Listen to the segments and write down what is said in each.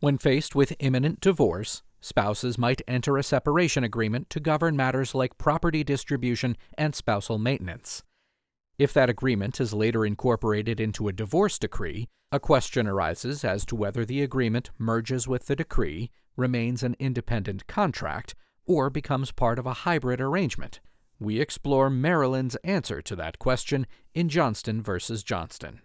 When faced with imminent divorce, spouses might enter a separation agreement to govern matters like property distribution and spousal maintenance. If that agreement is later incorporated into a divorce decree, a question arises as to whether the agreement merges with the decree, remains an independent contract, or becomes part of a hybrid arrangement. We explore Maryland's answer to that question in Johnston versus Johnston.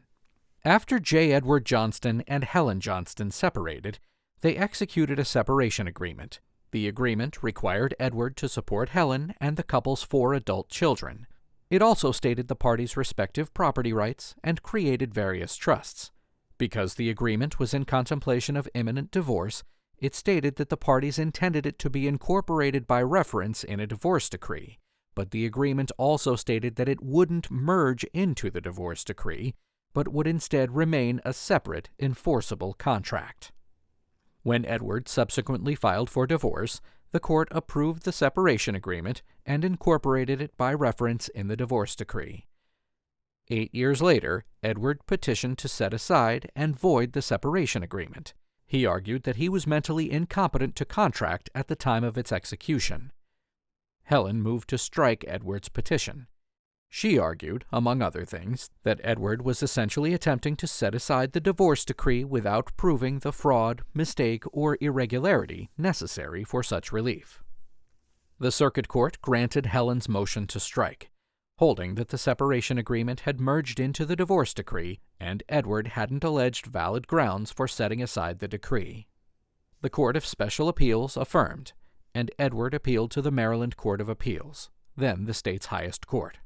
After J. Edward Johnston and Helen Johnston separated, they executed a separation agreement. The agreement required Edward to support Helen and the couple's 4 adult children. It also stated the parties' respective property rights and created various trusts. Because the agreement was in contemplation of imminent divorce, it stated that the parties intended it to be incorporated by reference in a divorce decree, but the agreement also stated that it wouldn't merge into the divorce decree, but would instead remain a separate, enforceable contract. When Edward subsequently filed for divorce, the court approved the separation agreement and incorporated it by reference in the divorce decree. 8 years later, Edward petitioned to set aside and void the separation agreement. He argued that he was mentally incompetent to contract at the time of its execution. Helen moved to strike Edward's petition. She argued, among other things, that Edward was essentially attempting to set aside the divorce decree without proving the fraud, mistake, or irregularity necessary for such relief. The Circuit Court granted Helen's motion to strike, holding that the separation agreement had merged into the divorce decree and Edward hadn't alleged valid grounds for setting aside the decree. The Court of Special Appeals affirmed, and Edward appealed to the Maryland Court of Appeals, then the state's highest court.